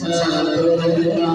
रब्बना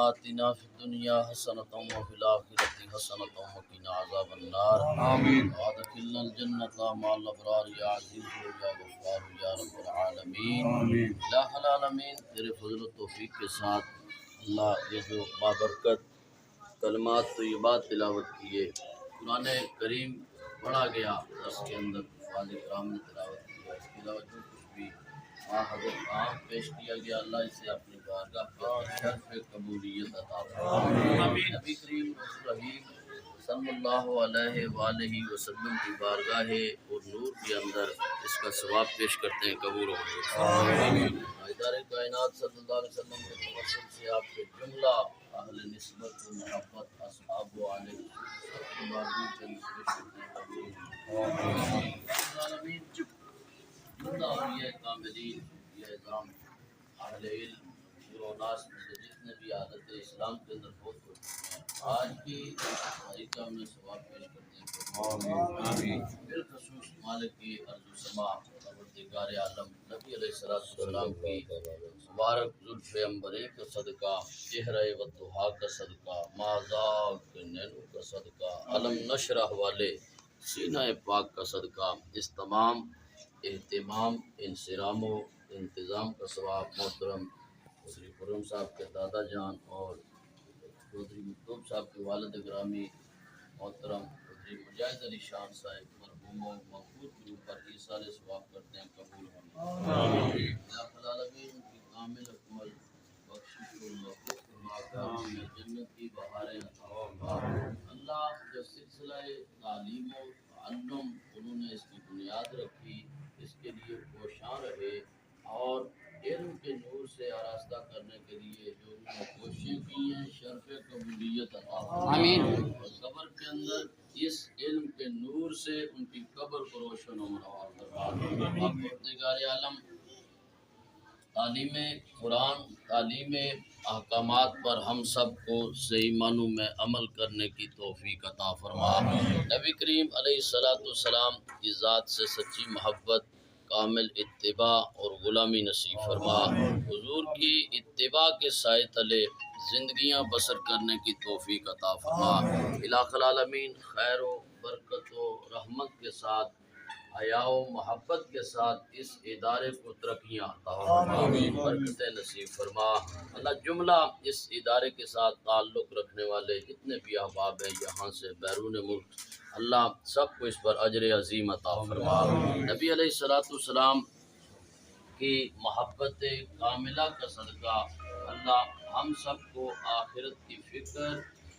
आतिना फिद दुनिया हसनतम व फिल आखिरति हसनतम व क़िना अज़ाबन्नार आमीन व अदखिलनल जन्नता मअल अबरार या अज़ीज़ या गफ़्फ़ार या रब्बल आलमीन आमीन। इलाहुल आलमीन तेरे फज़ल व तौफ़ीक़ के साथ अल्लाह ये जो बाबरकत कलमात तय्यबात तिलावत किए, कुरान करीम पढ़ा गया, उसके अंदर वालिद कराम ने तिलावत किया, इसके अलावा जो कुछ भी हज़रत आम पेश किया गया, अल्लाह इसे अपनी बारगाह पर शर्फ़ कबूलियत अता फरमाए। नबी करीम रहीम सल्लल्लाहु अलैहि वआलिहि वसल्लम की बारगाह और नूर के अंदर इसका सवाब पेश करते हैं, कबूल हो। इदारे कायनात सल्लल्लाहु अलैहि वसल्लम के तवस्सुल से आपके जुमला अहले निस्बत व मोहब्बत अस्हाब व आले जितने भी आदत इस्लाम के अंदर बहुत हो चुके हैं, आज की तरीका में सवाब पेश करते हैं। बिलखसूस मालिक की अर्ज़ समा परवरदिगार आलम नबी अलैहिस्सलाम की मुबारक ज़ुल्फ़े अंबरी का सदका, चेहरा वद्दुहा का सदका, माज़ाक नैनू का सदका, अलम नशरह वाले सीना पाक का सदका, इस तमाम एहतिमाम इंसिराम इंतज़ाम का सवाब मोहतरम श्री खुर्रम साहब के दादा जान और चौधरी मखदूम साहब के वालिद ग्रामी मोहतरम चौधरी मुजाहिद अली शान साहब मरहूमों मक़बूल के ऊपर ये सारे सवाब करते हैं, कबूल होने उनकी कामिल अकमल बख्शिश जन्नत की बहारें अल्लाह जो सिलसिला तालीम और तअल्लुम उन्होंने इसकी बुनियाद रखी, इसके लिए कोशां रहे और इल्म के नूर से आरास्ता करने के लिए जो उन्होंने कोशिशें की हैं, शर्फ़ कबूलियत अता आमीन। और कब्र के अंदर इस इल्म के नूर से उनकी कब्र को रोशन और मुनव्वर फरमा। परवरदिगार आलम तालीम कुरान, तालीम अहकामात पर हम सब को सही मानों में अमल करने की तौफीक अता फरमा। नबी करीम अलैहिस्सलाम की ज़ात से सच्ची मोहब्बत, कामिल इत्तिबा और ग़ुलामी नसीब फरमा। हुज़ूर की इत्तिबा के साए तले ज़िंदगियाँ बसर करने की तौफीक अता फरमा। इलाहुल आलमीन खैर व बरकत व रहमत के साथ हया और मोहब्बत के साथ इस इदारे को तरक्कियाँ अता फरमा, बरकतें नसीब फरमा। अल्लाह जुमला इस इदारे के साथ ताल्लुक़ रखने वाले जितने भी अहबाब हैं यहाँ से बैरून मुल्क, अल्लाह सबको इस पर अजर अजीम अता फरमा। नबी अलैहिस्सलाम की मोहब्बत कामिला का सदका अल्लाह हम सबको आखिरत की फ़िक्र,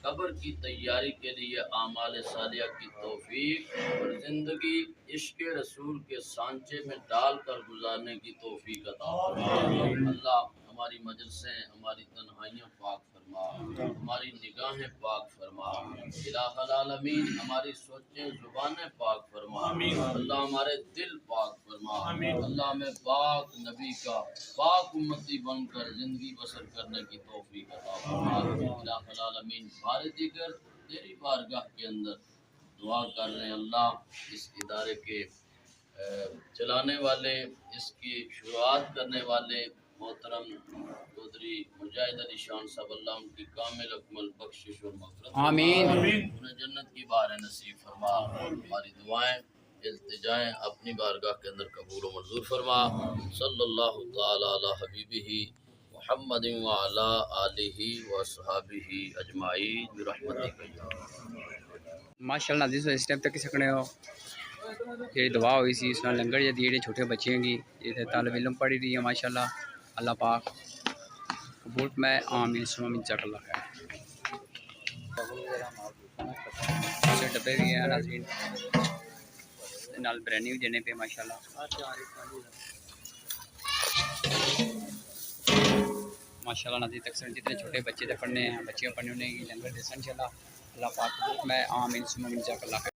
कब्र की तैयारी के लिए आमाल सालिया की तौफीक और ज़िंदगी इश्क़ रसूल के सांचे में डाल कर गुजारने की तौफीक अता फरमा। अल्लाह हमारी मजलिसें, हमारी तन्हाइयाँ पाक फरमा, हमारी निगाहें पाक फरमा, इलाहुल आलमीन हमारी सोचें ज़ुबानें पाक फरमा, अल्लाह हमारे दिल पाक फरमा, अल्लाह हमें पाक नबी का पाक उम्मती बनकर ज़िंदगी बसर करने की तौफीक अता फरमा। इलाहुल आलमीन बारे दिगर तेरी बारगाह के अंदर दुआ कर रहे हैं। अल्लाह इस इदारे के चलाने वाले, इसकी शुरुआत करने वाले मोहतरम चौधरी मुजाहिद अली शान साहब, अल्लाह उनकी कामिल अकमल बख्शिश और मग़फ़िरत आमीन, उन्हें जन्नत की बारें नसीब फरमा। हमारी दुआएं इल्तिजाएं अपनी बारगाह के अंदर कबूल व मंजूर फरमा। सल्लल्लाहु तआला अला हबीबिही मुहम्मदिन व अला आलिही व अस्हाबिही अजमाईन बिरहमतिका। माशाअल्लाह नाज़रीन, इस टाइम तक सकने हो ये दुआ हुई सी, इस लंगर जी जेडे छोटे बच्चे हैं ये तालब इलम पढ़ी रही है माशाअल्लाह। अल्लाह पाक कबूल में आमीन सुमीन जकल्ला है। डब्बे भी हैं नाज़रीन, नाल बिरयानी भी देने पे माशाअल्लाह। माशाअल्लाह नाज़रीन, तकरीबन जितने छोटे बच्चे थे पढ़ने हैं, बच्चियाँ पढ़ने उन्हें लंगर दे इंशाअल्लाह। अल्लाह पाक कबूल में आमीन सुमीन जकल्ला है।